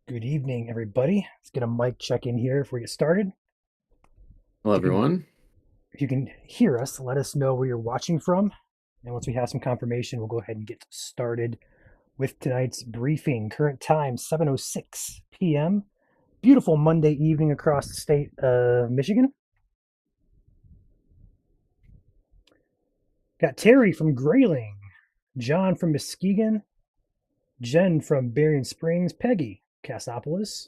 Good evening, everybody. Let's get a mic check in here before we get started. Hello, If you can, everyone. if you can hear us, let us know where you're watching from. And once we have some confirmation, we'll go ahead and get started with tonight's briefing. Current time, 7:06 p.m. Beautiful Monday evening across the state of Michigan. Got Terry from Grayling, John from Muskegon, Jen from Berrien Springs, Peggy, Cassopolis,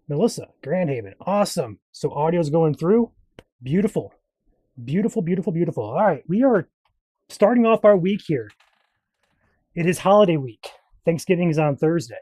Melissa, Grand Haven. Awesome. So audio's going through. Beautiful. Beautiful, beautiful, beautiful. All right, we are starting off our week here. It is holiday week. Thanksgiving is on Thursday.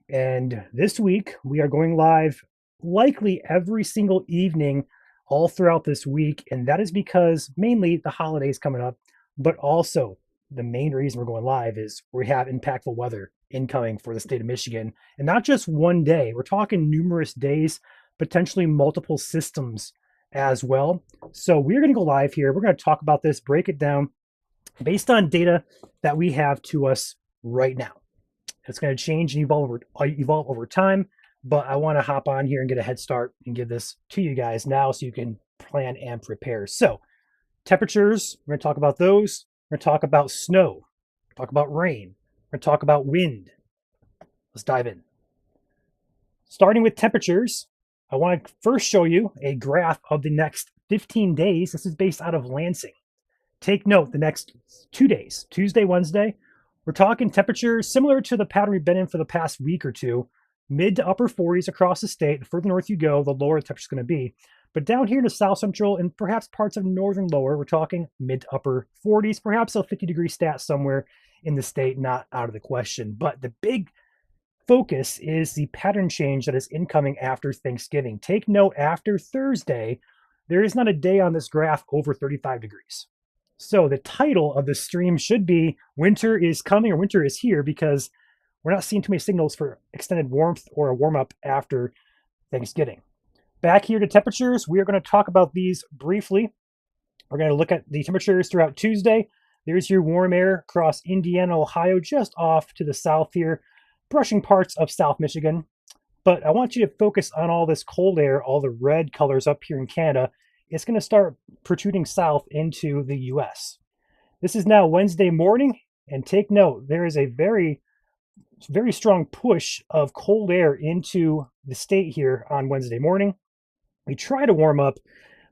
And this week, we are going live likely every single evening all throughout this week. And that is because mainly the holidays coming up, but also the main reason we're going live is we have impactful weather incoming for the state of Michigan. And not just one day, we're talking numerous days, potentially multiple systems as well. So we're going to go live here. We're going to talk about this, break it down based on data that we have to us right now. It's going to change and evolve over time, but I want to hop on here and get a head start and give this to you guys now so you can plan and prepare. So, temperatures, we're going to talk about those. We're going to talk about snow, talk about rain, we're going to talk about wind. Let's dive in. Starting with temperatures, I want to first show you a graph of the next 15 days. This is based out of Lansing. Take note, the next 2 days, Tuesday, Wednesday, we're talking temperatures similar to the pattern we've been in for the past week or two, mid to upper 40s across the state. The further north you go, the lower the temperature's going to be. But down here in the south central and perhaps parts of northern lower, we're talking mid to upper 40s, perhaps a 50-degree stat somewhere in the state, not out of the question. But the big focus is the pattern change that is incoming after Thanksgiving. Take note, after Thursday, there is not a day on this graph over 35 degrees. So the title of the stream should be Winter is Coming or Winter is Here, because we're not seeing too many signals for extended warmth or a warm up after Thanksgiving. Back here to temperatures, we are going to talk about these briefly. We're going to look at the temperatures throughout Tuesday. There's your warm air across Indiana, Ohio, just off to the south here, brushing parts of South Michigan. But I want you to focus on all this cold air, all the red colors up here in Canada. It's going to start protruding south into the US. This is now Wednesday morning, and take note, there is a very, very strong push of cold air into the state here on Wednesday morning. We try to warm up,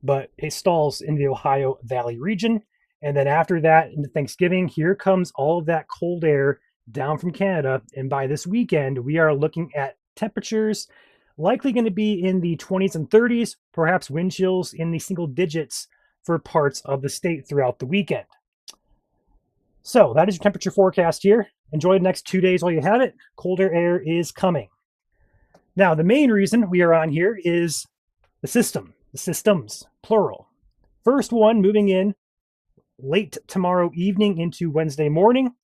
but it stalls in the Ohio Valley region. And then after that, into Thanksgiving, here comes all of that cold air down from Canada. And by this weekend, we are looking at temperatures likely going to be in the 20s and 30s, perhaps wind chills in the single digits for parts of the state throughout the weekend. So that is your temperature forecast here. Enjoy the next 2 days while you have it. Colder air is coming. Now, the main reason we are on here is the systems, plural. First one moving in late tomorrow evening into Wednesday morning.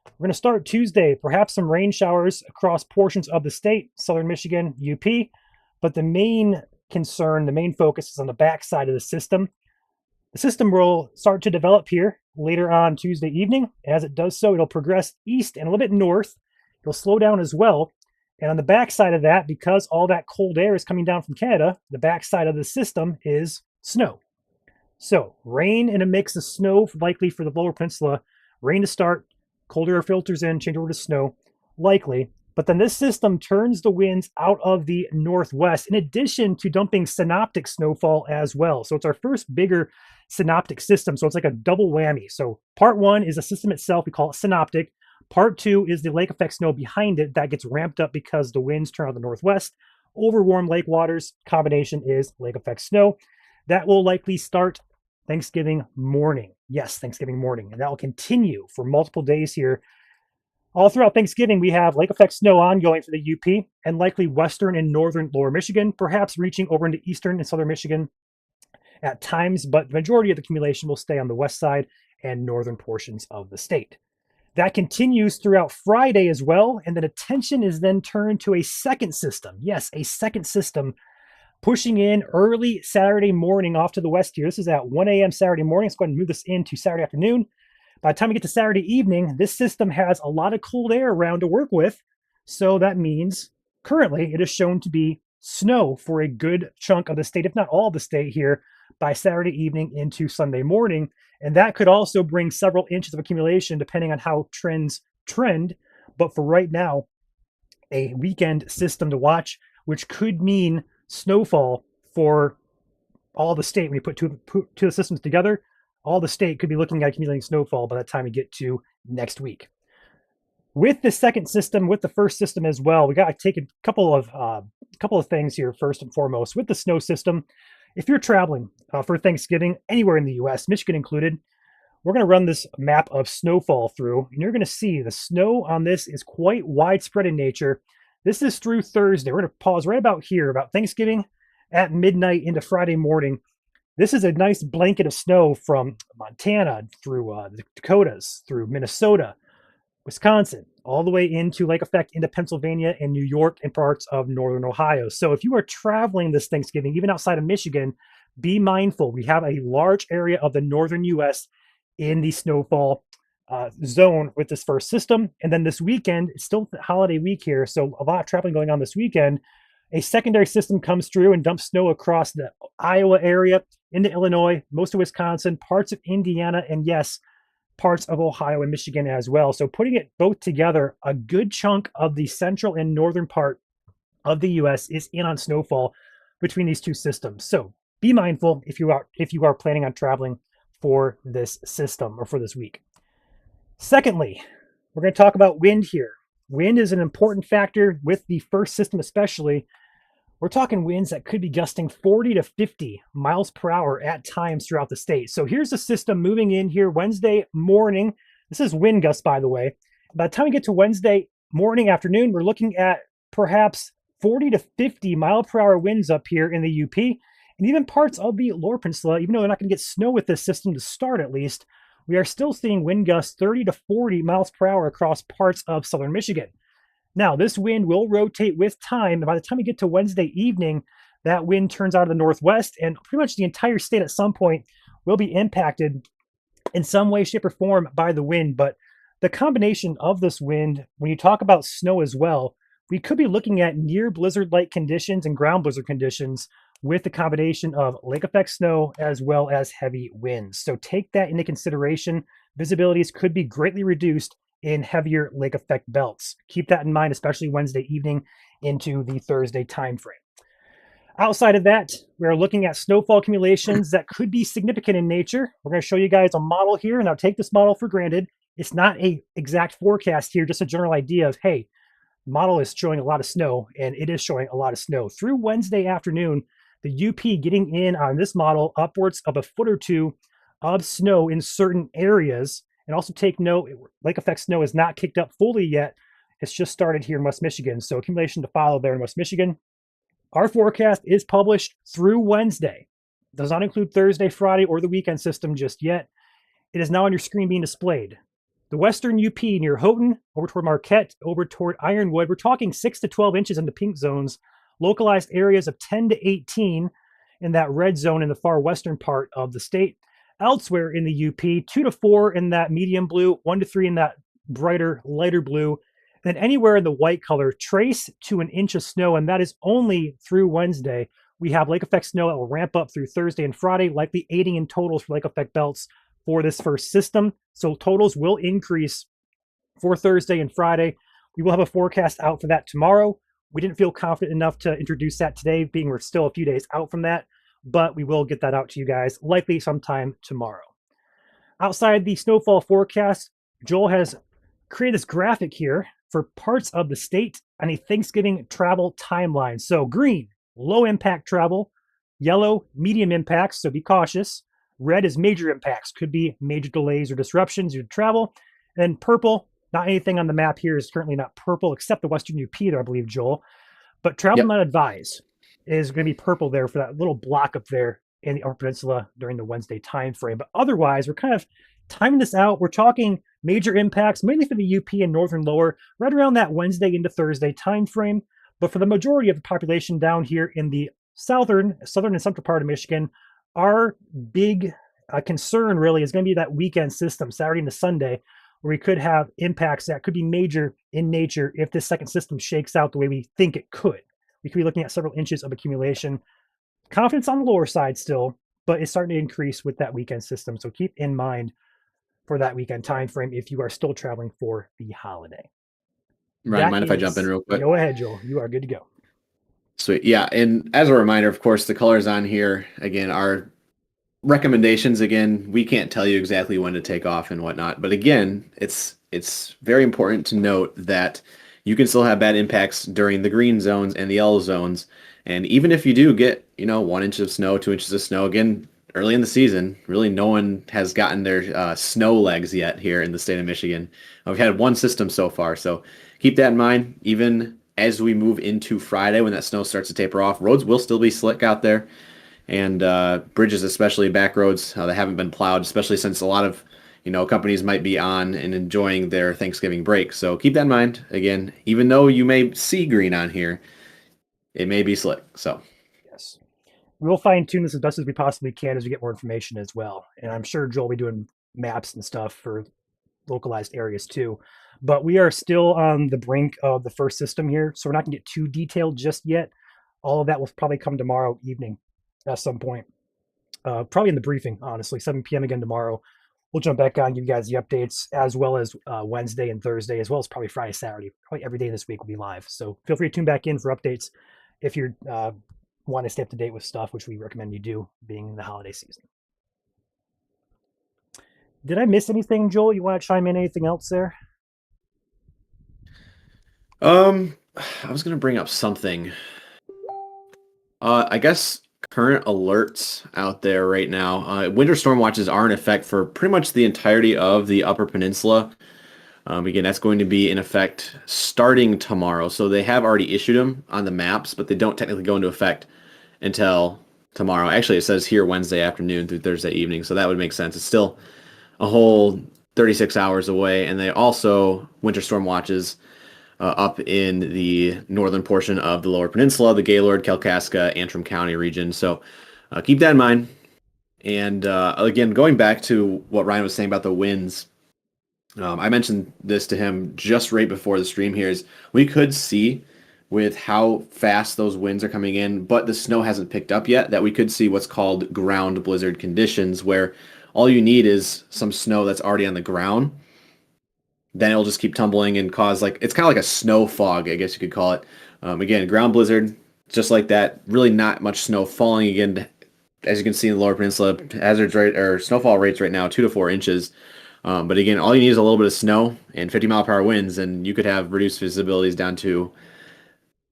We're going to start Tuesday, perhaps some rain showers across portions of the state, southern Michigan, UP. But the main concern, the main focus is on the backside of the system. The system will start to develop here later on Tuesday evening. As it does so, it'll progress east and a little bit north. It'll slow down as well. And on the backside of that, because all that cold air is coming down from Canada, the backside of the system is snow. So rain and a mix of snow likely for the lower peninsula. Rain to start, cold air filters in, change over to snow, likely. But then this system turns the winds out of the northwest, in addition to dumping synoptic snowfall as well. So it's our first bigger synoptic system. So it's like a double whammy. So part one is the system itself. We call it synoptic. Part two is the lake effect snow behind it that gets ramped up because the winds turn out of the northwest over warm lake waters. Combination is lake effect snow. That will likely start Thanksgiving morning. Yes, Thanksgiving morning. And that will continue for multiple days here. All throughout Thanksgiving, we have lake effect snow ongoing for the UP and likely western and northern lower Michigan, perhaps reaching over into eastern and southern Michigan at times, but the majority of the accumulation will stay on the west side and northern portions of the state. That continues throughout Friday as well, and then attention is then turned to a second system. Yes, a second system pushing in early Saturday morning off to the west here. This is at 1 a.m. Saturday morning. Let's go ahead and move this into Saturday afternoon. By the time we get to Saturday evening, this system has a lot of cold air around to work with. So that means Currently, it is shown to be snow for a good chunk of the state, if not all of the state here, by Saturday evening into Sunday morning. And that could also bring several inches of accumulation depending on how trends trend. But for right now, a weekend system to watch, which could mean snowfall for all the state. When you put two systems together, all the state could be looking at accumulating snowfall by the time we get to next week. With the second system, with the first system as well, we got to take a couple of things here first and foremost. With the snow system, if you're traveling for Thanksgiving anywhere in the U.S., Michigan included, we're going to run this map of snowfall through, and you're going to see the snow on this is quite widespread in nature. This is through Thursday. We're going to pause right about here, about Thanksgiving at midnight into Friday morning. This is a nice blanket of snow from Montana through the Dakotas, through Minnesota, Wisconsin, all the way into lake effect into Pennsylvania and New York and parts of northern Ohio. So if you are traveling this Thanksgiving, even outside of Michigan, be mindful. We have a large area of the northern U.S. in the snowfall zone with this first system. And then this weekend, it's still holiday week here, so a lot of traveling going on this weekend. A secondary system comes through and dumps snow across the Iowa area, into Illinois, most of Wisconsin, parts of Indiana, and yes, parts of Ohio and Michigan as well. So putting it both together, a good chunk of the central and northern part of the U.S. is in on snowfall between these two systems. So be mindful if you are planning on traveling for this system or for this week. Secondly, we're going to talk about wind here. Wind is an important factor with the first system especially. We're talking winds that could be gusting 40 to 50 miles per hour at times throughout the state. So here's the system moving in here Wednesday morning. This is wind gusts, by the way. By the time we get to Wednesday morning, afternoon, we're looking at perhaps 40 to 50 mile per hour winds up here in the UP and even parts of the Lower Peninsula. Even though they're not going to get snow with this system to start, at least, we are still seeing wind gusts 30 to 40 miles per hour across parts of southern Michigan. Now, this wind will rotate with time, and by the time we get to Wednesday evening, that wind turns out of the northwest, and pretty much the entire state at some point will be impacted in some way, shape, or form by the wind. But the combination of this wind, when you talk about snow as well, we could be looking at near blizzard-like conditions and ground blizzard conditions with the combination of lake effect snow as well as heavy winds. So take that into consideration. Visibilities could be greatly reduced in heavier lake effect belts. Keep that in mind, especially Wednesday evening into the Thursday timeframe. Outside of that, we're looking at snowfall accumulations that could be significant in nature. We're going to show you guys a model here. Now, take this model for granted. It's not an exact forecast here, just a general idea of, hey, the model is showing a lot of snow, and it is showing a lot of snow. Through Wednesday afternoon, the UP getting in on this model upwards of a foot or two of snow in certain areas. And also take note, lake effect snow is not kicked up fully yet. It's just started here in West Michigan. So accumulation to follow there in West Michigan. Our forecast is published through Wednesday. Does not include Thursday, Friday, or the weekend system just yet. It is now on your screen being displayed. The western UP near Houghton, over toward Marquette, over toward Ironwood, we're talking 6 to 12 inches in the pink zones. Localized areas of 10 to 18 in that red zone in the far western part of the state. Elsewhere in the UP, 2 to 4 in that medium blue, 1 to 3 in that brighter, lighter blue. And then anywhere in the white color, trace to an inch of snow, and that is only through Wednesday. We have lake effect snow that will ramp up through Thursday and Friday, likely aiding in totals for lake effect belts for this first system. So totals will increase for Thursday and Friday. We will have a forecast out for that tomorrow. We didn't feel confident enough to introduce that today, being we're still a few days out from that, but we will get that out to you guys likely sometime tomorrow. Outside the snowfall forecast, Joel has created this graphic here for parts of the state on a Thanksgiving travel timeline. So green, low impact travel, yellow, medium impacts, so be cautious. Red is major impacts, could be major delays or disruptions due to travel. And purple, not anything on the map here is currently not purple except the western UP there, I believe, Joel. But travel not advised is going to be purple there for that little block up there in the Upper Peninsula during the Wednesday time frame. But otherwise, we're kind of timing this out. We're talking major impacts, mainly for the UP and northern lower, right around that Wednesday into Thursday time frame. But for the majority of the population down here in the southern and central part of Michigan, our big concern really is going to be that weekend system, Saturday into Sunday. where we could have impacts that could be major in nature if this second system shakes out the way we think it could. We could be looking at several inches of accumulation. Confidence on the lower side still, but it's starting to increase with that weekend system. So keep in mind for that weekend time frame if you are still traveling for the holiday. Ryan, That mind if I jump in is, real quick? go ahead, Joel. You are good to go. Sweet. Yeah. And as a reminder, of course, the colors on here, again, are recommendations. Again, we can't tell you exactly when to take off and whatnot. But again, it's very important to note that you can still have bad impacts during the green zones and the yellow zones. And even if you do get, 1 inch of snow, 2 inches of snow, again, early in the season, really no one has gotten their snow legs yet here in the state of Michigan. We've had one system so far. So keep that in mind. Even as we move into Friday, when that snow starts to taper off, roads will still be slick out there, and bridges, especially back roads that haven't been plowed, especially since a lot of companies might be on and enjoying their Thanksgiving break. So keep that in mind. Again, even though you may see green on here, it may be slick. So Yes. We'll fine tune this as best as we possibly can as we get more information as well. And I'm sure Joel will be doing maps and stuff for localized areas too. But we are still on the brink of the first system here, so we're not going to get too detailed just yet. All of that will probably come tomorrow evening at some point. Probably in the briefing, honestly, 7 p.m. again tomorrow. We'll jump back on, give you guys the updates, as well as Wednesday and Thursday, as well as probably Friday, Saturday. Probably every day this week will be live. So feel free to tune back in for updates if you're want to stay up to date with stuff, which we recommend you do, being in the holiday season. Did I miss anything, Joel? You want to chime in anything else there? um, I was gonna bring up something. I guess current alerts out there right now. Winter storm watches are in effect for pretty much the entirety of the Upper Peninsula. Again, that's going to be in effect starting tomorrow. So they have already issued them on the maps, but they don't technically go into effect until tomorrow. Actually, it says here Wednesday afternoon through Thursday evening, so that would make sense. It's still a whole 36 hours away, and they also winter storm watches up in the northern portion of the Lower Peninsula, the Gaylord, Kalkaska, Antrim County region. So keep that in mind. And again, going back to what Ryan was saying about the winds, I mentioned this to him just right before the stream here. Is we could see with how fast those winds are coming in, but the snow hasn't picked up yet, that we could see what's called ground blizzard conditions, where all you need is some snow that's already on the ground. Then it'll just keep tumbling and cause, like, it's kind of like a snow fog, I guess you could call it. Again, ground blizzard, just like that. Really not much snow falling. Again, as you can see in the Lower Peninsula, hazards rate or snowfall rates right now 2 to 4 inches. But again, all you need is a little bit of snow and 50-mile-per-hour winds, and you could have reduced visibilities down to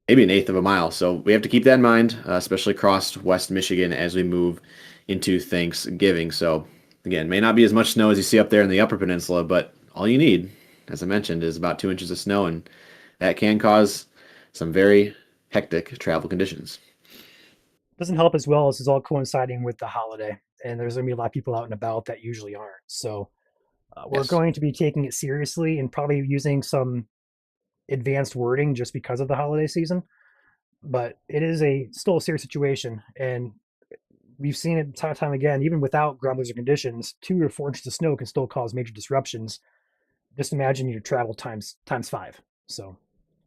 maybe an eighth of a mile. So we have to keep that in mind, especially across West Michigan as we move into Thanksgiving. So again, may not be as much snow as you see up there in the Upper Peninsula, but all you need, as I mentioned, is about 2 inches of snow, and that can cause some very hectic travel conditions. Doesn't help as well as it's all coinciding with the holiday, and there's going to be a lot of people out and about that usually aren't. So we're Yes. going to be taking it seriously and probably using some advanced wording just because of the holiday season. But it is a still a serious situation, and we've seen it time and time again. Even without ground blizzard conditions, 2 or 4 inches of snow can still cause major disruptions. Just imagine your travel times five. So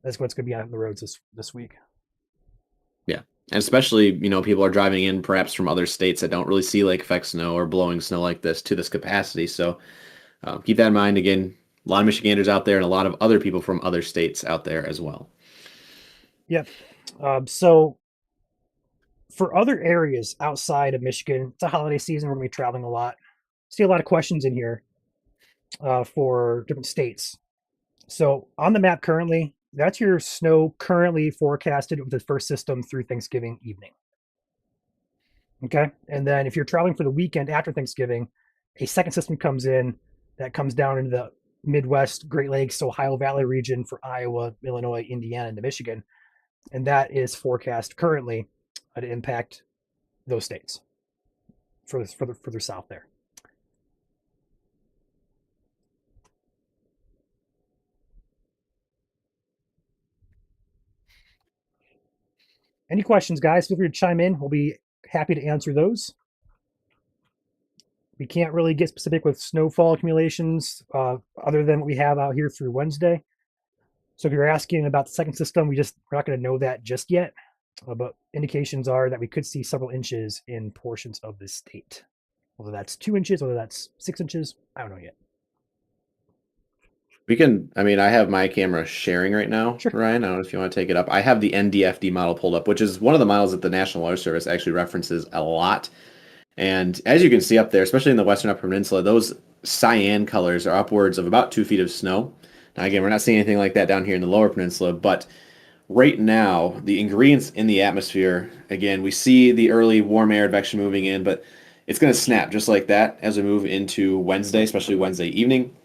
that's what's going to be on the roads this week. Yeah. And especially, people are driving in perhaps from other states that don't really see lake effect snow or blowing snow like this to this capacity. So keep that in mind. Again, a lot of Michiganders out there and a lot of other people from other states out there as well. Yep. So for other areas outside of Michigan, it's a holiday season. We're going to be traveling a lot. See a lot of questions in here for different states. So on the map currently, that's your snow currently forecasted with the first system through Thanksgiving evening. Okay. And then if you're traveling for the weekend after Thanksgiving, a second system comes in that comes down into the Midwest, Great Lakes, Ohio Valley region for Iowa, Illinois, Indiana, and Michigan. And that is forecast currently to impact those states further south there. Any questions, guys? Feel free to chime in. We'll be happy to answer those. We can't really get specific with snowfall accumulations other than what we have out here through Wednesday. So if you're asking about the second system, we're not going to know that just yet. But indications are that we could see several inches in portions of the state. Whether that's 2 inches, whether that's 6 inches, I don't know yet. We can, I mean, I have my camera sharing right now, Sure. Ryan. I don't know if you want to take it up. I have the NDFD model pulled up, which is one of the models that the National Weather Service actually references a lot. And as you can see up there, especially in the Western Upper Peninsula, those cyan colors are upwards of about 2 feet of snow. Now, again, we're not seeing anything like that down here in the Lower Peninsula, but right now, the ingredients in the atmosphere, again, we see the early warm air advection moving in, but it's going to snap just like that as we move into Wednesday, especially Wednesday evening.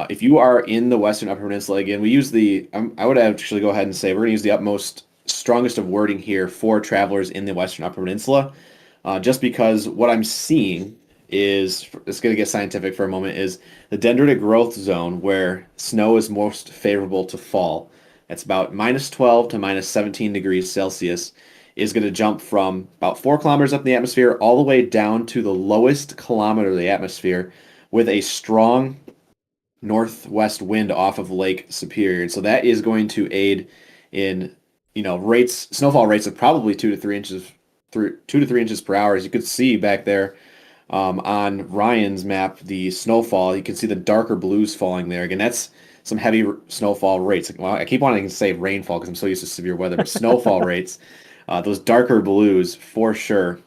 If you are in the Western Upper Peninsula, again, we use I would actually go ahead and say we're going to use the utmost, strongest of wording here for travelers in the Western Upper Peninsula, just because what I'm seeing is, it's going to get scientific for a moment, is the dendritic growth zone where snow is most favorable to fall. It's about -12 to -17 degrees Celsius, is going to jump from about 4 kilometers up in the atmosphere all the way down to the lowest kilometer of the atmosphere with a strong northwest wind off of Lake Superior. And so that is going to aid in, rates, snowfall rates of probably 2 to 3 inches, 2 to 3 inches per hour. As you could see back there on Ryan's map, the snowfall, you can see the darker blues falling there. Again, that's some heavy snowfall rates. Well, I keep wanting to say rainfall because I'm so used to severe weather, but snowfall rates, those darker blues for sure.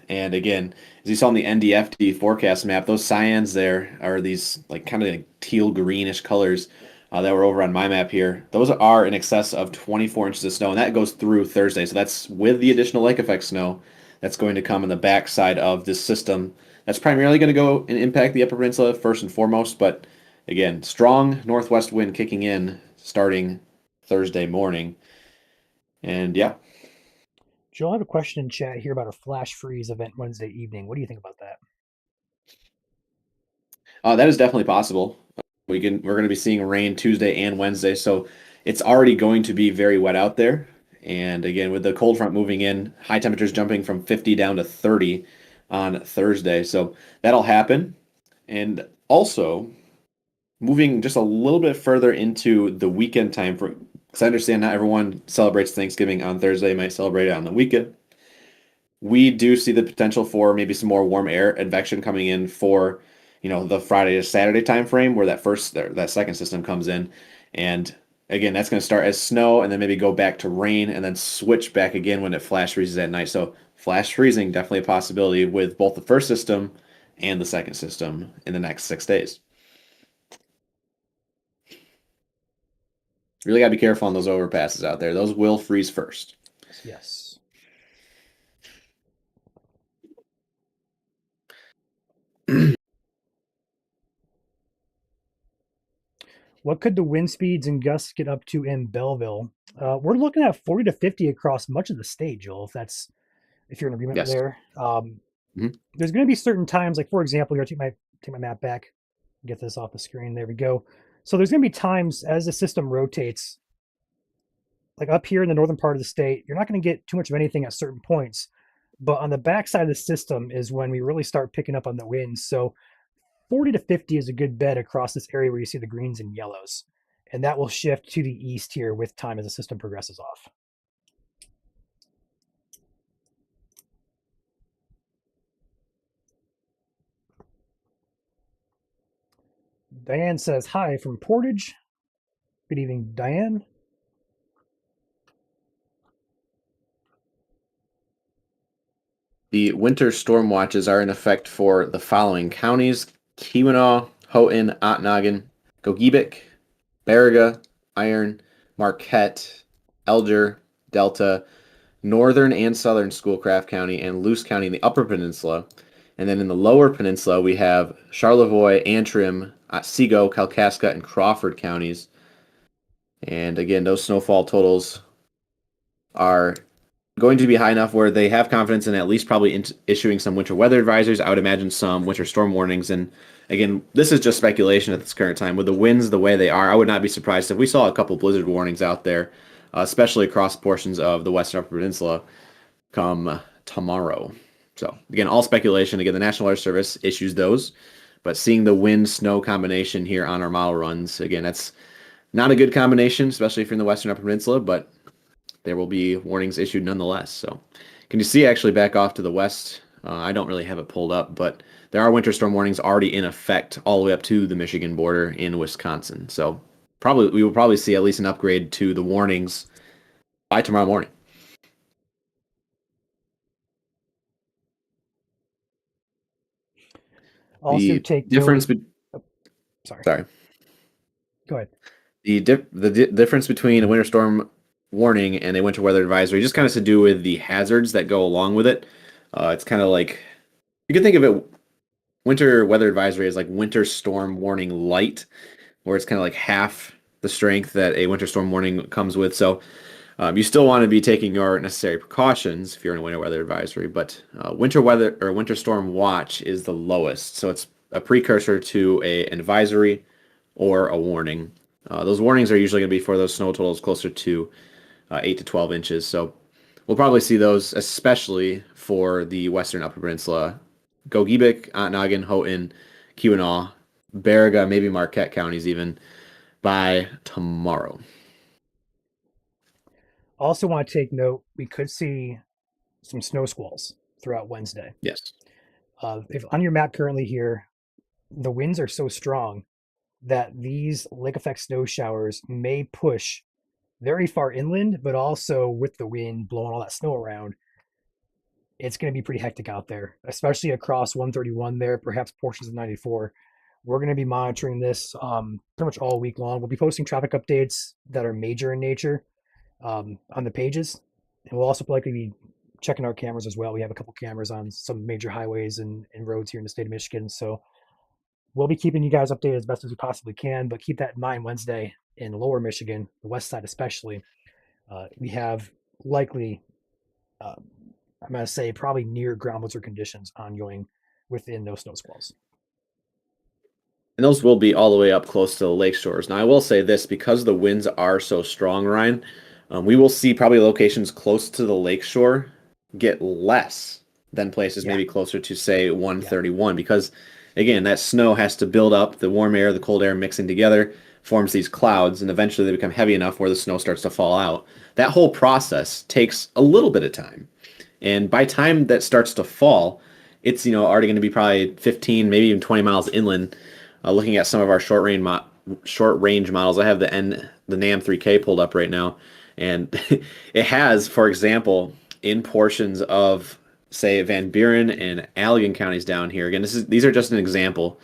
And again, as you saw in the NDFD forecast map, those cyans there are these like kind of like teal greenish colors that were over on my map here. Those are in excess of 24 inches of snow, and that goes through Thursday. So that's with the additional lake effect snow that's going to come on the backside of this system. That's primarily going to go and impact the Upper Peninsula first and foremost. But again, strong northwest wind kicking in starting Thursday morning. And yeah, Joel, I have a question in chat here about a flash freeze event Wednesday evening. What do you think about that? that is definitely possible. We're going to be seeing rain Tuesday and Wednesday, so it's already going to be very wet out there. And again, with the cold front moving in, high temperatures jumping from 50 down to 30 on Thursday. So that'll happen. And also moving just a little bit further into the weekend time for, because I understand not everyone celebrates Thanksgiving on Thursday, might celebrate it on the weekend. We do see the potential for maybe some more warm air advection coming in for, the Friday to Saturday time frame where that second system comes in. And again, that's going to start as snow and then maybe go back to rain and then switch back again when it flash freezes at night. So flash freezing definitely a possibility with both the first system and the second system in the next 6 days. Really got to be careful on those overpasses out there. Those will freeze first. Yes. What could the wind speeds and gusts get up to in Belleville? We're looking at 40 to 50 across much of the state, Joel. If you're in agreement Yes. there. Mhm. There's going to be certain times, like for example, here, take my map back, get this off the screen. There we go. So there's going to be times as the system rotates, like up here in the northern part of the state, you're not going to get too much of anything at certain points. But on the backside of the system is when we really start picking up on the winds. So 40 to 50 is a good bet across this area where you see the greens and yellows. And that will shift to the east here with time as the system progresses off. Diane says, hi from Portage. Good evening, Diane. The winter storm watches are in effect for the following counties: Keweenaw, Houghton, Ottonogan, Gogebic, Baraga, Iron, Marquette, Elger, Delta, Northern and Southern Schoolcraft County, and Luce County in the Upper Peninsula. And then in the Lower Peninsula, we have Charlevoix, Antrim, Otsego, Kalkaska, and Crawford counties. And again, those snowfall totals are going to be high enough where they have confidence in at least probably issuing some winter weather advisories. I would imagine some winter storm warnings. And again, this is just speculation at this current time. With the winds the way they are, I would not be surprised if we saw a couple blizzard warnings out there, especially across portions of the Western Upper Peninsula come tomorrow. So again, all speculation. Again, the National Weather Service issues those, but seeing the wind snow combination here on our model runs, again, that's not a good combination, especially if you're in the Western Upper Peninsula, but there will be warnings issued nonetheless. So can you see actually back off to the west? I don't really have it pulled up, but there are winter storm warnings already in effect all the way up to the Michigan border in Wisconsin. So probably we will probably see at least an upgrade to the warnings by tomorrow morning. Also, The take note. difference, be- Oh, sorry, sorry, go ahead. the difference between a winter storm warning and a winter weather advisory just kind of to do with the hazards that go along with it. It's kind of like you can think of it winter weather advisory as like winter storm warning light, where it's kind of like half the strength that a winter storm warning comes with. So you still want to be taking your necessary precautions if you're in a winter weather advisory, but winter weather or winter storm watch is the lowest. So it's a precursor to an advisory or a warning. Those warnings are usually going to be for those snow totals closer to 8 to 12 inches. So we'll probably see those, especially for the Western Upper Peninsula, Gogebic, Ontonagon, Houghton, Keweenaw, Baraga, maybe Marquette counties even by tomorrow. Also, want to take note. We could see some snow squalls throughout Wednesday. Yes. If on your map currently here, the winds are so strong that these lake effect snow showers may push very far inland, but also with the wind blowing all that snow around, it's going to be pretty hectic out there, especially across 131 there, perhaps portions of 94. We're going to be monitoring this pretty much all week long. We'll be posting traffic updates that are major in nature on the pages, and we'll also likely be checking our cameras as well. We have a couple cameras on some major highways and roads here in the state of Michigan, so we'll be keeping you guys updated as best as we possibly can. But keep that in mind Wednesday in lower Michigan, the west side especially. We have likely, uh, I'm going to say, probably near ground blizzard conditions ongoing within those snow squalls. And those will be all the way up close to the lake shores. Now, I will say this because the winds are so strong, Ryan, we will see probably locations close to the lake shore get less than places Yeah, maybe closer to, say, yeah. 131. Because, again, that snow has to build up, the warm air, the cold air mixing together forms these clouds, and eventually they become heavy enough where the snow starts to fall out. That whole process takes a little bit of time. And by time that starts to fall, it's already going to be probably 15, maybe even 20 miles inland. Looking at some of our short range models, I have the NAM 3K pulled up right now, and it has, for example, in portions of say Van Buren and Allegan counties down here. Again, these are just an example,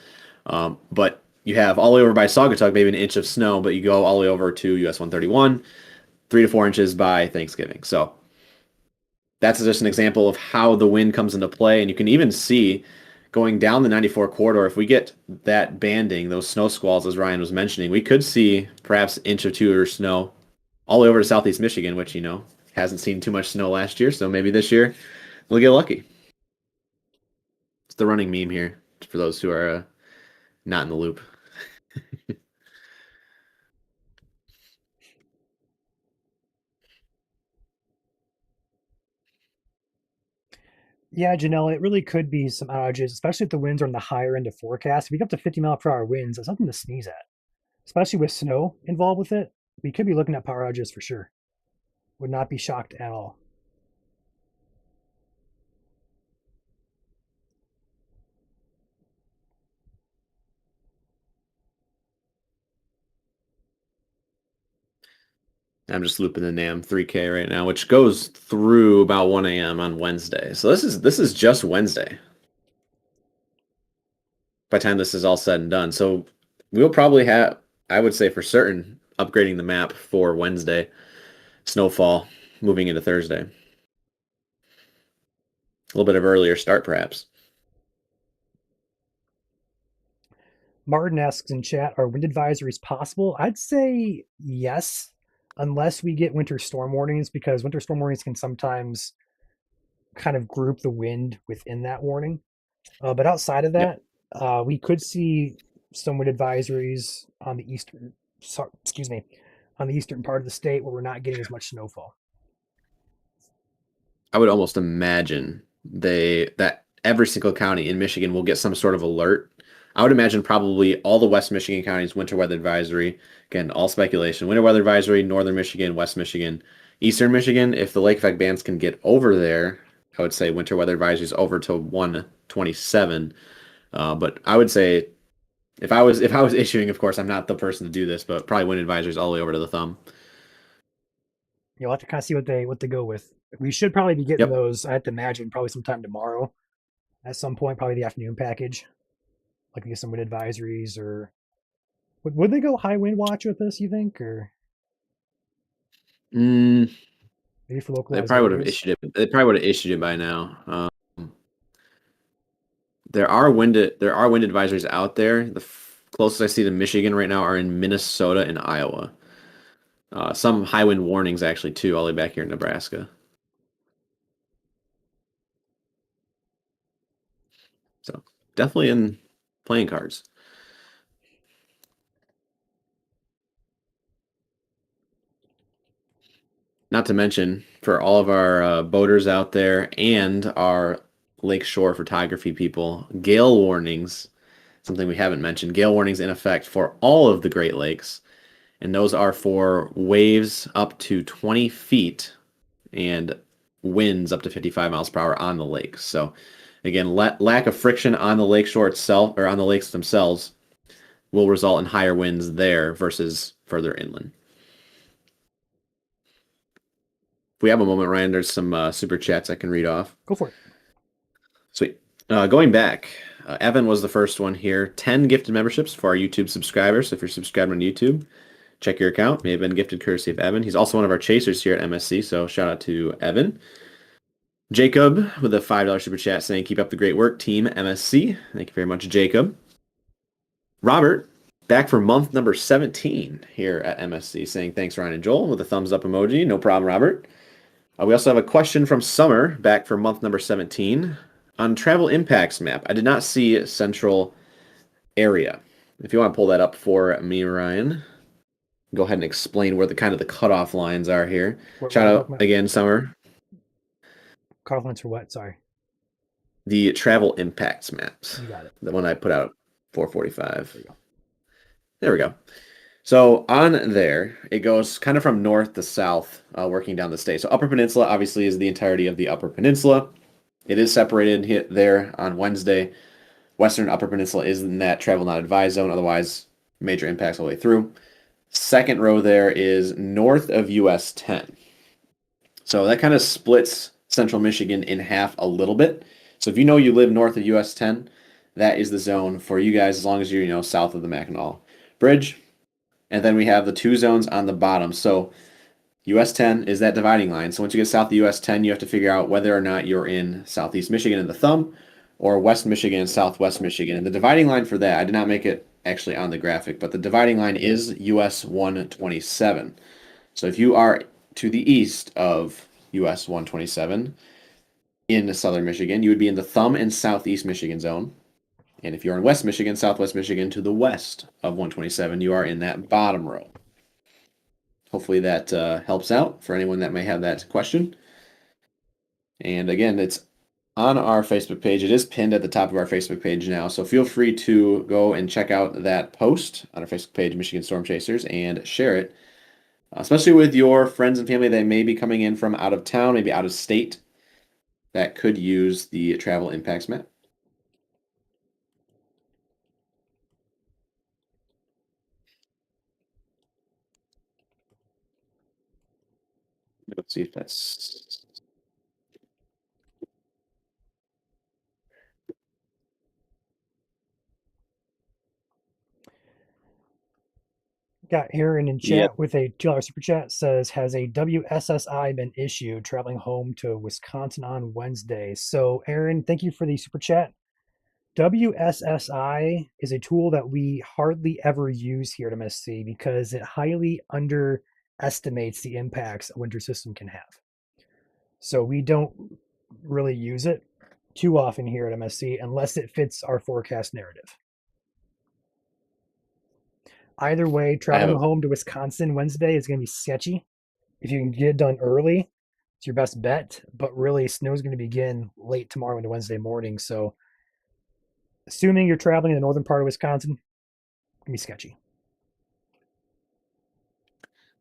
but you have all the way over by Saugatuck maybe an inch of snow, but you go all the way over to US 131, 3 to 4 inches by Thanksgiving. So that's just an example of how the wind comes into play. And you can even see going down the 94 corridor, if we get that banding, those snow squalls, as Ryan was mentioning, we could see perhaps an inch or two of snow all the way over to southeast Michigan, which, hasn't seen too much snow last year. So maybe this year we'll get lucky. It's the running meme here for those who are not in the loop. Yeah, Janelle, it really could be some outages, especially if the winds are on the higher end of forecast. If we get up to 50-mile-per-hour winds, that's something to sneeze at, especially with snow involved with it. We could be looking at power outages for sure. Would not be shocked at all. I'm just looping the NAM 3K right now, which goes through about 1 a.m. on Wednesday. So this is just Wednesday by the time this is all said and done. So we'll probably have, I would say for certain, upgrading the map for Wednesday, Snowfall, moving into Thursday. A little bit of earlier start, perhaps. Martin asks in chat, are wind advisories possible? I'd say yes, unless we get winter storm warnings, because winter storm warnings can sometimes kind of group the wind within that warning. But outside of Yep. that, we could see some wind advisories on the eastern, sorry, excuse me, on the eastern part of the state where we're not getting as much snowfall. I would almost imagine that every single county in Michigan will get some sort of alert. I would imagine probably all the West Michigan counties winter weather advisory. Again, all speculation. Winter weather advisory, Northern Michigan, West Michigan, Eastern Michigan. If the lake effect bands can get over there, I would say winter weather advisories over to 127. But I would say if I was issuing, of course, I'm not the person to do this, but probably wind advisories all the way over to the thumb. You'll have to kind of see what they go with. We should probably be getting Yep. those. I have to imagine probably sometime tomorrow at some point, probably the afternoon package. Like get some wind advisories, or would they go high wind watch with this? You think, or Mm, maybe for they localized probably would have areas? issued it. They probably would have issued it by now. There are wind advisories out there. The closest I see to Michigan right now are in Minnesota and Iowa. Some high wind warnings actually too, all the way back here in Nebraska. So definitely in playing cards. Not to mention for all of our boaters out there and our lakeshore photography people, gale warnings, something we haven't mentioned. Gale warnings in effect for all of the Great Lakes, and those are for waves up to 20 feet and winds up to 55 miles per hour on the lakes. So, again, lack of friction on the lakeshore itself or on the lakes themselves will result in higher winds there versus further inland. If we have a moment, Ryan, there's some super chats I can read off. Go for it. Sweet. Going back, Evan was the first one here. 10 gifted memberships for our YouTube subscribers. So if you're subscribed on YouTube, check your account. May have been gifted courtesy of Evan. He's also one of our chasers here at MSC, so shout out to Evan. Jacob with a $5 super chat saying, keep up the great work, Team MSC. Thank you very much, Jacob. Robert, back for month number 17 here at MSC, saying, thanks, Ryan and Joel, with a thumbs up emoji. No problem, Robert. We also have a question from Summer, back for month number 17. On travel impacts map, I did not see central area. If you want to pull that up for me, Ryan, go ahead and explain where the kind of the cutoff lines are here. What Shout are you out talking about? again, Summer. Cutoff lines for what? Sorry, The travel impacts maps, you got it. the one I put out 445. There you go. There we go. So on there, it goes kind of from north to south, working down the state. So Upper Peninsula obviously is the entirety of the Upper Peninsula. It is separated there on Wednesday. Western Upper Peninsula is in that travel not advised zone. Otherwise, major impacts all the way through. Second row there is north of US 10. So that kind of splits central Michigan in half a little bit. So if you know you live north of US 10, that is the zone for you guys as long as you're, south of the Mackinac Bridge. And then we have the two zones on the bottom. So US 10 is that dividing line. So once you get south of US 10, you have to figure out whether or not you're in southeast Michigan in the thumb or West Michigan and Southwest Michigan. And the dividing line for that, I did not make it actually on the graphic, but the dividing line is US 127. So if you are to the east of US 127 in southern Michigan, you would be in the thumb and southeast Michigan zone. And if you're in West Michigan, Southwest Michigan to the west of 127, you are in that bottom row. Hopefully that helps out for anyone that may have that question. And again, it's on our Facebook page. It is pinned at the top of our Facebook page now. So feel free to go and check out that post on our Facebook page, Michigan Storm Chasers, and share it, especially with your friends and family that may be coming in from out of town, maybe out of state, that could use the travel impacts map. Let's see if that's Got Aaron in yeah. chat with a $2 super chat says, has a WSSI been issued traveling home to Wisconsin on Wednesday? So, Aaron, thank you for the super chat. WSSI is a tool that we hardly ever use here at MSC because it highly underestimates the impacts a winter system can have. So, we don't really use it too often here at MSC unless it fits our forecast narrative. Either way, I have traveling home to Wisconsin Wednesday is going to be sketchy. If you can get it done early, It's your best bet, but really snow's going to begin late tomorrow into Wednesday morning. So assuming you're traveling in the northern part of Wisconsin, it can be sketchy.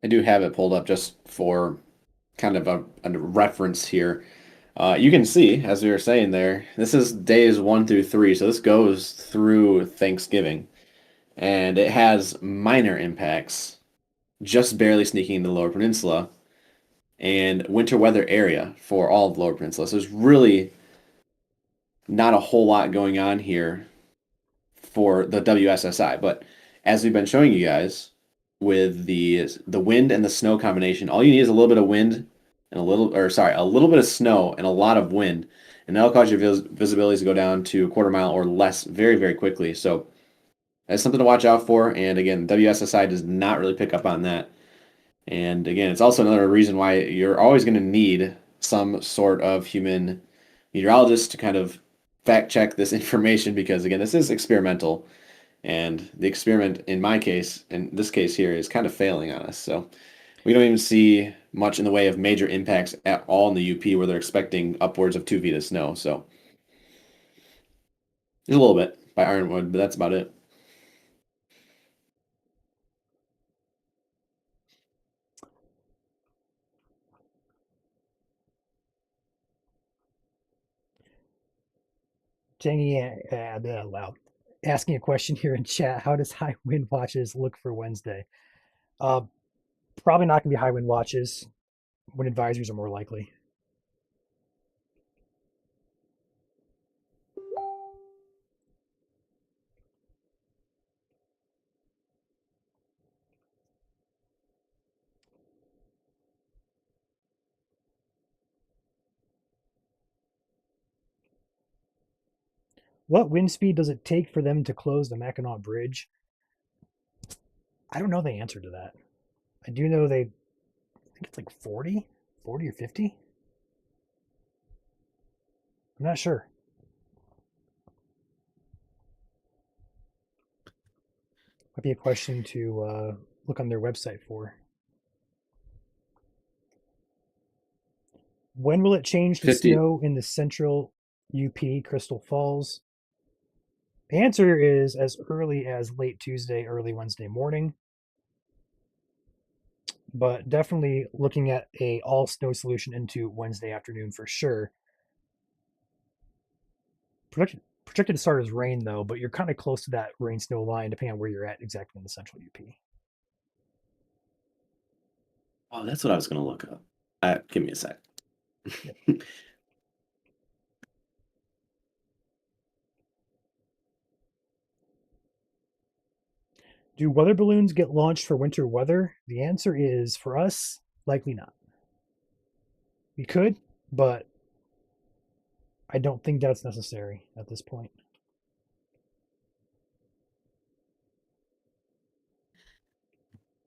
I do have it pulled up just for kind of a reference here. You can see, as we were saying there, this is days 1 through 3, so this goes through Thanksgiving, and it has minor impacts, just barely sneaking into the Lower Peninsula and winter weather area for all of the Lower Peninsula. So there's really not a whole lot going on here for the WSSI. But as we've been showing you guys with the wind and the snow combination, all you need is a little bit of wind and a little bit of snow and a lot of wind, and that'll cause your visibility to go down to a quarter mile or less very, very quickly. So that's something to watch out for. And again, WSSI does not really pick up on that. And again, it's also another reason why you're always going to need some sort of human meteorologist to kind of fact check this information because again, this is experimental, and the experiment in my case, in this case here, is kind of failing on us. So we don't even see much in the way of major impacts at all in the UP where they're expecting upwards of 2 feet of snow. So there's a little bit by Ironwood, but that's about it. Jenny, loud. Asking a question here in chat. How does high wind watches look for Wednesday? Uh, Probably not going to be high wind watches. Wind advisories are more likely. What wind speed does it take for them to close the Mackinac Bridge? I don't know the answer to that. I do know I think it's like 40 or 50. I'm not sure. Might be a question to look on their website for. When will it change to 50. snow in the central UP, Crystal Falls? The answer is as early as late Tuesday, early Wednesday morning, but definitely looking at a all snow solution into Wednesday afternoon for sure. Projected to start as rain though, but you're kind of close to that rain snow line depending on where you're at exactly in the central UP. Oh, that's what I was going to look up. Give me a sec. Yep. Do weather balloons get launched for winter weather? The answer is for us, likely not. We could, but I don't think that's necessary at this point.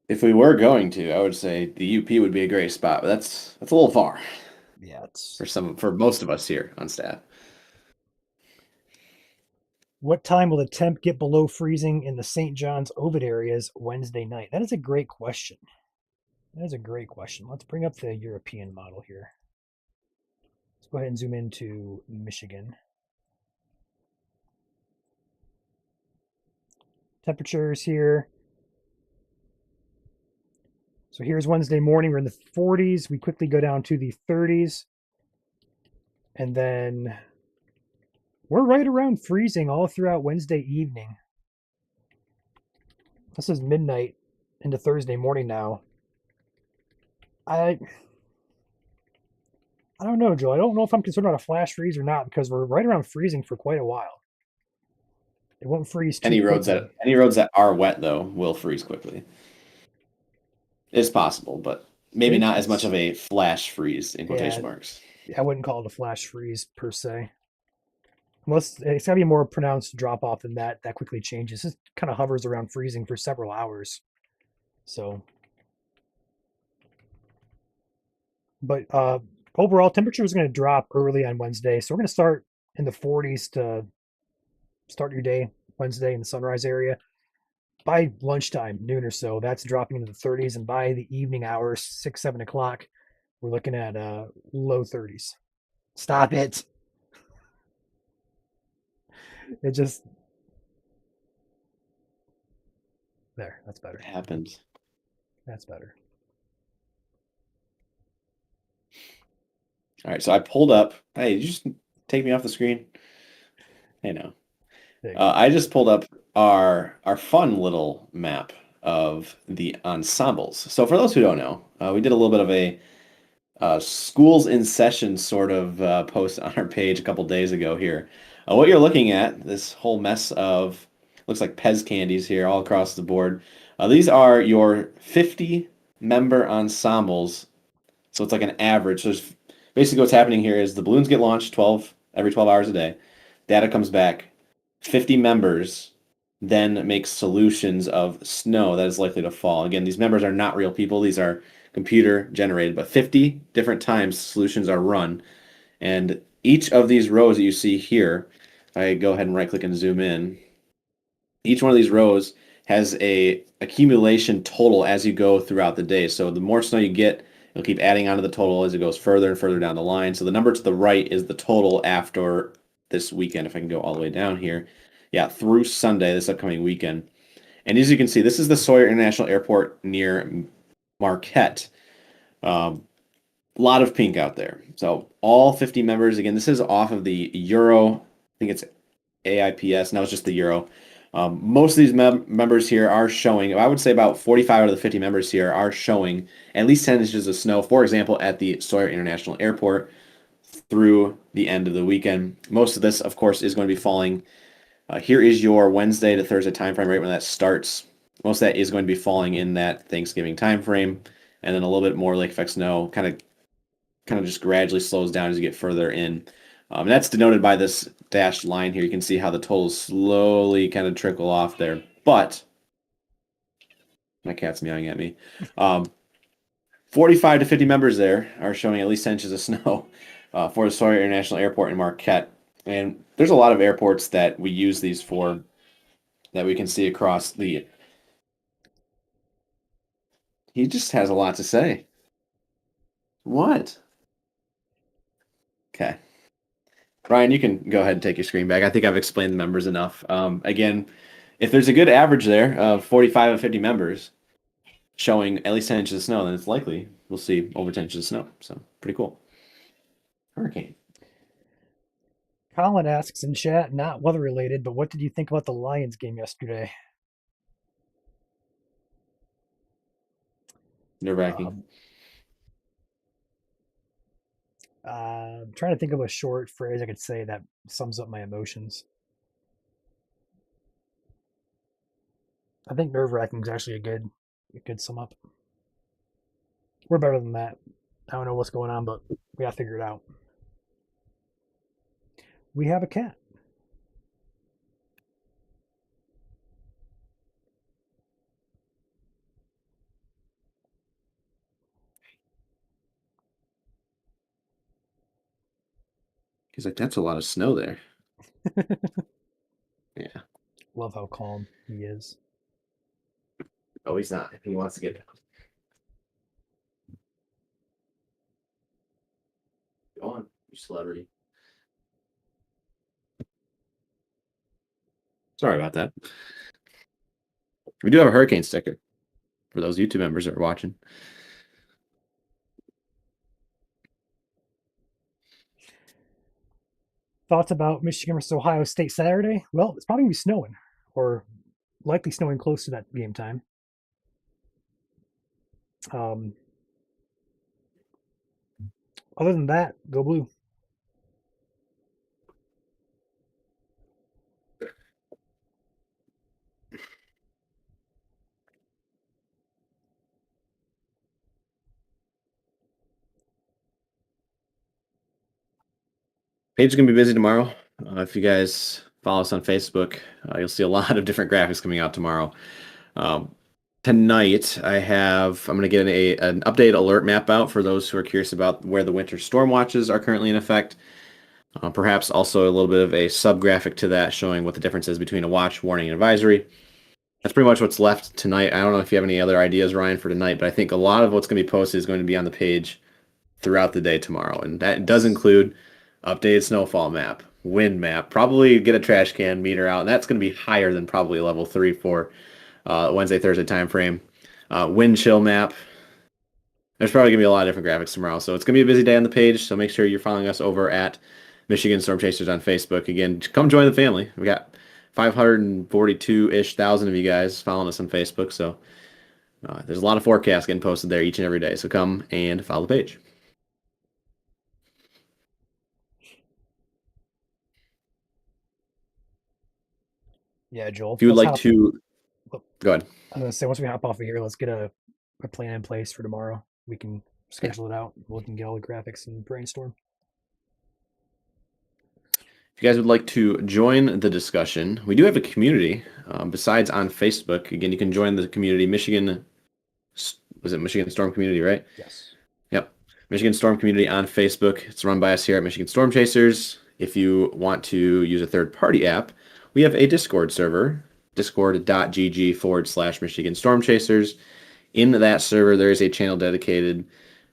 If we were going to, I would say the UP would be a great spot, but that's a little far Yeah, it's for most of us here on staff. what time will the temp get below freezing in the St. John's Ovid areas Wednesday night? That is a great question. That is a great question. Let's bring up the European model here. Let's go ahead and zoom into Michigan. Temperatures here. So here's Wednesday morning. We're in the 40s. We quickly go down to the 30s. And then we're right around freezing all throughout Wednesday evening. This is midnight into Thursday morning now. I don't know, Joe. I don't know if I'm concerned about a flash freeze or not because we're right around freezing for quite a while. It won't freeze too quickly. Any roads that are wet though will freeze quickly. It's possible, but maybe not as much It's of a flash freeze in yeah, quotation marks. I wouldn't call it a flash freeze per se. Unless it's gotta be a more pronounced drop off than that. That quickly changes. It kind of hovers around freezing for several hours. So, but overall, temperature is going to drop early on Wednesday. So we're going to start in the 40s to start your day Wednesday in the sunrise area. By lunchtime, noon or so, that's dropping into the 30s, and by the evening hours, 6, 7 o'clock, We're looking at low 30s. Stop it. It just there. That's What better. happened? That's better. All right, so I pulled up. Hey, did you just take me off the screen? Hey, no. There you go. I just pulled up our fun little map of the ensembles. So for those who don't know, we did a little bit of a schools in session sort of post on our page a couple days ago here. What you're looking at, this whole mess of looks like Pez candies here all across the board. These are your 50 member ensembles. So it's like an average. So there's basically what's happening here is the balloons get launched 12 every 12 hours a day. Data comes back. 50 members then make solutions of snow that is likely to fall. Again, these members are not real people. These are computer generated, but 50 different times solutions are run. And each of these rows that you see here, I go ahead and right click and zoom in. Each one of these rows has a accumulation total as you go throughout the day. So the more snow you get, it'll keep adding onto the total as it goes further and further down the line. So the number to the right is the total after this weekend. If I can go all the way down here, yeah, through Sunday, this upcoming weekend. And as you can see, this is the Sawyer International Airport near Marquette. A lot of pink out there. So all 50 members, again, this is off of the Euro. I think it's AIPS. Now it's just the Euro. Most of these members here are showing, I would say about 45 out of the 50 members here are showing at least 10 inches of snow, for example, at the Sawyer International Airport through the end of the weekend. Most of this, of course, is going to be falling. Here is your Wednesday to Thursday time frame right when that starts. Most of that is going to be falling in that Thanksgiving time frame, and then a little bit more lake effect snow kind of just gradually slows down as you get further in. And that's denoted by this dashed line here. You can see how the totals slowly kind of trickle off there. But my cat's meowing at me. 45 to 50 members there are showing at least 10 inches of snow for the Sawyer International Airport in Marquette. And there's a lot of airports that we use these for that we can see across the. He just has a lot to say. What? Okay. Ryan, you can go ahead and take your screen back. I think I've explained the members enough. Again, if there's a good average there of 45 and 50 members showing at least 10 inches of snow, then it's likely we'll see over 10 inches of snow. So pretty cool. Hurricane. Colin asks in chat, not weather related, but what did you think about the Lions game yesterday? Nerve-wracking. I'm trying to think of a short phrase I could say that sums up my emotions. I think nerve wracking is actually a good sum up. We're better than that. I don't know what's going on, but we gotta figure it out. We have a cat. He's like, that's a lot of snow there. Yeah. Love how calm he is. Oh, he's not. He wants to get down. Go on, you celebrity. Sorry about that. We do have a hurricane sticker for those YouTube members that are watching. Thoughts about Michigan versus Ohio State Saturday? Well, it's probably gonna be snowing, or likely snowing close to that game time. Um, Other than that, go blue. Page is going to be busy tomorrow. If you guys follow us on Facebook, you'll see a lot of different graphics coming out tomorrow. Tonight, I'm going to get an updated alert map out for those who are curious about where the winter storm watches are currently in effect. Perhaps also a little bit of a sub-graphic to that showing what the difference is between a watch, warning, and advisory. That's pretty much what's left tonight. I don't know if you have any other ideas, Ryan, for tonight, but I think a lot of what's going to be posted is going to be on the page throughout the day tomorrow. And that does include updated snowfall map, wind map, probably get a trash can meter out. And that's going to be higher than probably level 3 for Wednesday, Thursday time frame. Wind chill map. There's probably going to be a lot of different graphics tomorrow. So it's going to be a busy day on the page. So make sure you're following us over at Michigan Storm Chasers on Facebook. Again, come join the family. We got 542-ish thousand of you guys following us on Facebook. So there's a lot of forecasts getting posted there each and every day. So come and follow the page. Yeah, Joel. If you would Let's like hop. to, oh, go ahead. I was gonna say once we hop off of here, let's get a plan in place for tomorrow. We can Yeah. schedule it out. We can get all the graphics and brainstorm. If you guys would like to join the discussion, we do have a community besides on Facebook. Again, you can join the community Michigan. Was it Michigan Storm Community, right? Yes. Yep. Michigan Storm Community on Facebook. It's run by us here at Michigan Storm Chasers. If you want to use a third-party app, we have a Discord server, discord.gg/Michigan Storm Chasers. In that server, there is a channel dedicated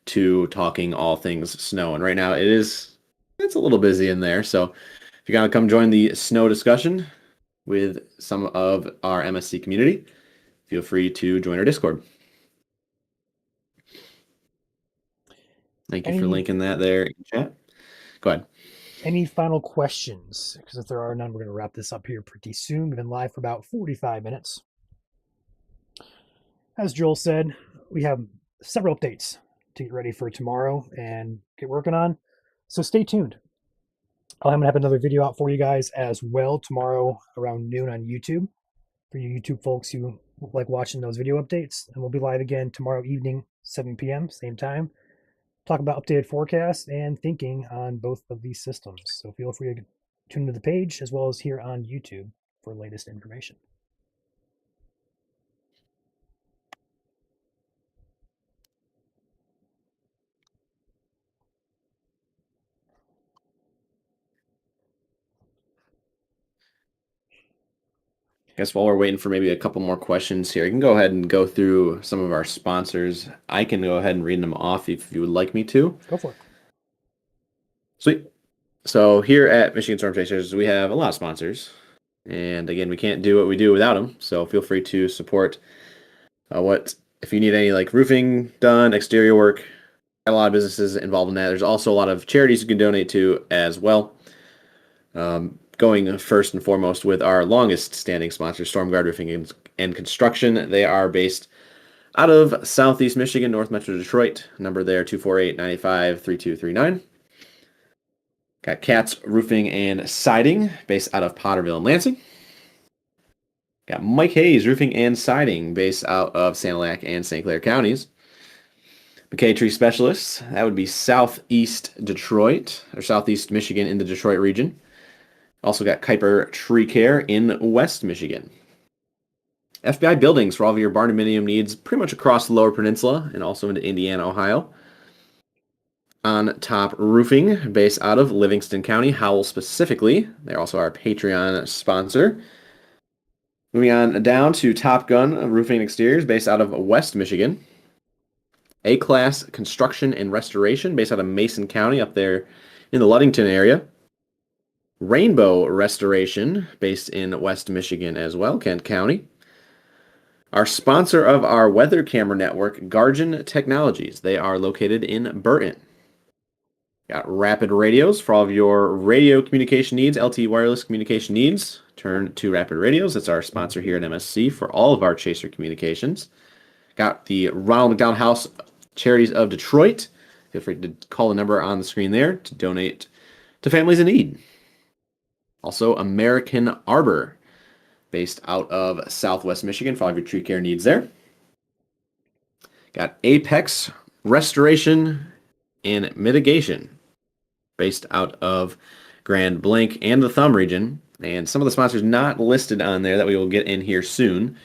to talking all things snow. And right now it's a little busy in there. So if you gotta come join the snow discussion with some of our MSC community, feel free to join our Discord. Thank you for linking that there in chat. Go ahead. Any final questions? Because if there are none, we're going to wrap this up here pretty soon. We've been live for about 45 minutes. As Joel said, we have several updates to get ready for tomorrow and get working on. So stay tuned. I'm going to have another video out for you guys as well tomorrow around noon on YouTube for you YouTube folks who like watching those video updates. And we'll be live again tomorrow evening, 7 p.m., same time. Talk about updated forecasts and thinking on both of these systems. So feel free to tune into the page as well as here on YouTube for latest information. Guess while we're waiting for maybe a couple more questions here, you can go ahead and go through some of our sponsors. I can go ahead and read them off if you would like me to. Go for it. Sweet. So here at Michigan Storm Chasers, we have a lot of sponsors. And again, we can't do what we do without them. So feel free to support if you need any like roofing done, exterior work, got a lot of businesses involved in that. There's also a lot of charities you can donate to as well. Going first and foremost with our longest standing sponsor, StormGuard Roofing and Construction. They are based out of Southeast Michigan, North Metro Detroit. Number there, 248-95-3239. Got Katz Roofing and Siding, based out of Potterville and Lansing. Got Mike Hayes Roofing and Siding, based out of Sanilac and St. Clair counties. McKay Tree Specialists, that would be Southeast Detroit, or Southeast Michigan in the Detroit region. Also got Kuiper Tree Care in West Michigan. FBI Buildings for all of your barn dominium needs pretty much across the Lower Peninsula and also into Indiana, Ohio. On Top Roofing, based out of Livingston County, Howell specifically. They're also our Patreon sponsor. Moving on down to Top Gun Roofing and Exteriors, based out of West Michigan. A-Class Construction and Restoration, based out of Mason County, up there in the Ludington area. Rainbow Restoration, based in West Michigan as well, Kent County. Our sponsor of our weather camera network, Guardian Technologies. They are located in Burton. Got Rapid Radios for all of your radio communication needs, LTE wireless communication needs. Turn to Rapid Radios. That's our sponsor here at MSC for all of our Chaser communications. Got the Ronald McDonald House Charities of Detroit. Feel free to call the number on the screen there to donate to families in need. Also, American Arbor, based out of Southwest Michigan for all of your tree care needs there. Got Apex Restoration and Mitigation, based out of Grand Blanc and the Thumb region. And some of the sponsors not listed on there that we will get in here soon.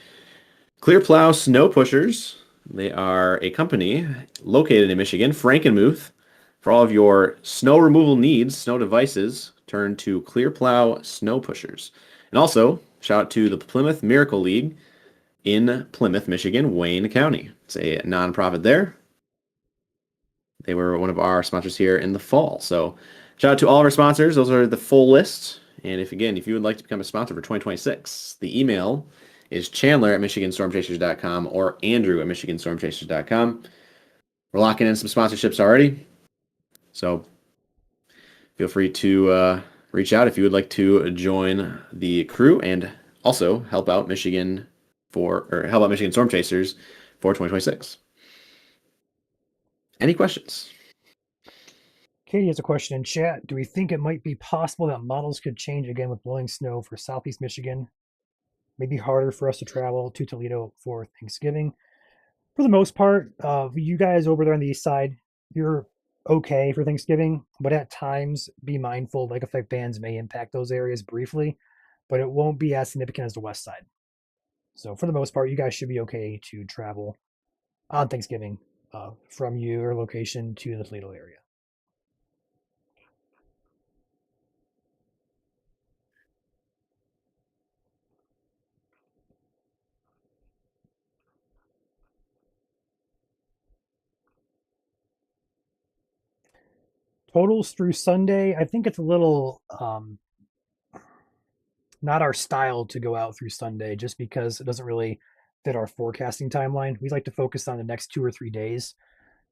Clear Plow Snow Pushers. They are a company located in Michigan, Frankenmuth. For all of your snow removal needs, snow devices, turn to Clear Plow Snow Pushers. And also, shout out to the Plymouth Miracle League in Plymouth, Michigan, Wayne County. It's a nonprofit there. They were one of our sponsors here in the fall. So shout out to all of our sponsors. Those are the full list. And if you would like to become a sponsor for 2026, the email is Chandler at MichiganStormChasers.com or Andrew at MichiganStormChasers.com. We're locking in some sponsorships already. So feel free to reach out if you would like to join the crew and also help out Michigan Storm Chasers for 2026. Any questions? Katie has a question in chat. Do we think it might be possible that models could change again with blowing snow for Southeast Michigan? Maybe harder for us to travel to Toledo for Thanksgiving. For the most part, you guys over there on the east side, you're okay for Thanksgiving, but at times be mindful lake effect bands may impact those areas briefly, but it won't be as significant as the west side. So for the most part, you guys should be okay to travel on Thanksgiving from your location to the Toledo area. Totals through Sunday, I think it's a little not our style to go out through Sunday just because it doesn't really fit our forecasting timeline. We like to focus on the next 2 or 3 days.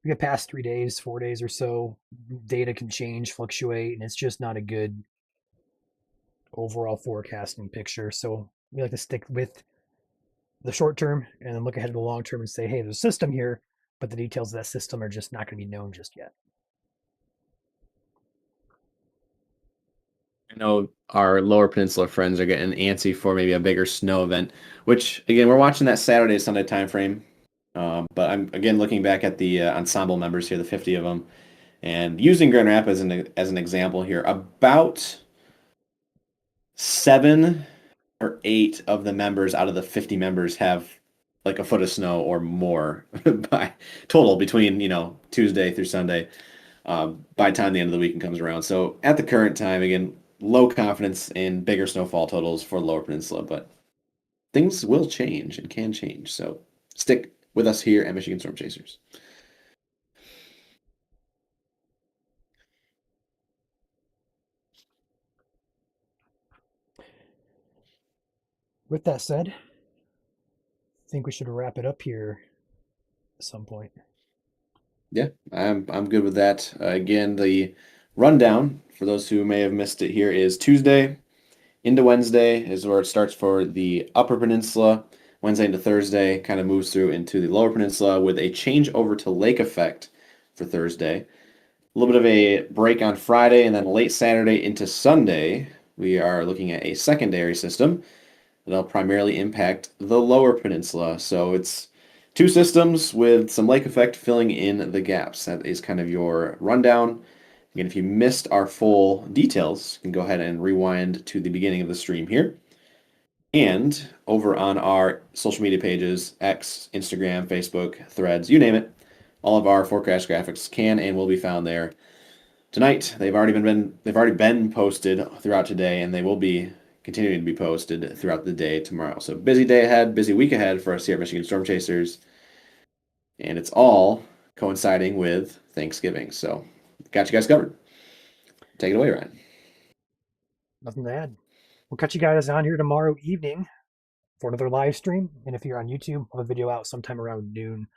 We get past 3 days, 4 days or so, data can change, fluctuate, and it's just not a good overall forecasting picture. So we like to stick with the short term and then look ahead to the long term and say, hey, there's a system here, but the details of that system are just not going to be known just yet. I know our Lower Peninsula friends are getting antsy for maybe a bigger snow event, which again we're watching that Saturday Sunday time frame. But I'm again looking back at the ensemble members here, the 50 of them, and using Grand Rapids as an example here. About 7 or 8 of the members out of the 50 members have like a foot of snow or more by total between Tuesday through Sunday. By the time the end of the weekend comes around. So at the current time, again, low confidence in bigger snowfall totals for Lower Peninsula, but things will change and can change. So stick with us here at Michigan Storm Chasers. With that said, I think we should wrap it up here at some point. Yeah, I'm good with that. Again, the rundown for those who may have missed it here is Tuesday into Wednesday is where it starts for the Upper Peninsula. Wednesday into Thursday kind of moves through into the Lower Peninsula with a change over to lake effect for Thursday. A little bit of a break on Friday, and then late Saturday into Sunday, we are looking at a secondary system that'll primarily impact the Lower Peninsula. So it's two systems with some lake effect filling in the gaps. That is kind of your rundown. Again, if you missed our full details, you can go ahead and rewind to the beginning of the stream here. And over on our social media pages, X, Instagram, Facebook, Threads, you name it, all of our forecast graphics can and will be found there. Tonight, they've already been posted throughout today, and they will be continuing to be posted throughout the day tomorrow. So busy day ahead, busy week ahead for us here at Michigan Storm Chasers, and it's all coinciding with Thanksgiving. So got you guys covered. Take it away, Ryan. Nothing to add. We'll catch you guys on here tomorrow evening for another live stream. And if you're on YouTube, I'll have a video out sometime around noon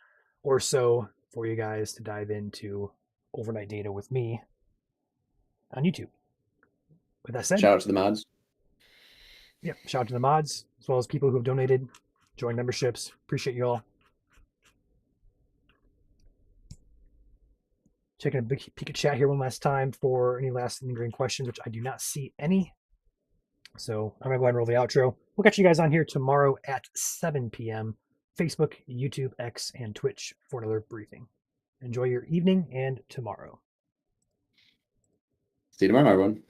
or so for you guys to dive into overnight data with me on YouTube. With that said, Shout out to the mods. yeah, shout out to the mods as well as people who have donated, joined memberships. Appreciate you all. Checking a big peek at chat here one last time for any last lingering questions, which I do not see any. So I'm going to go ahead and roll the outro. We'll catch you guys on here tomorrow at 7 p.m. Facebook, YouTube, X, and Twitch for another briefing. Enjoy your evening and tomorrow. See you tomorrow, everyone.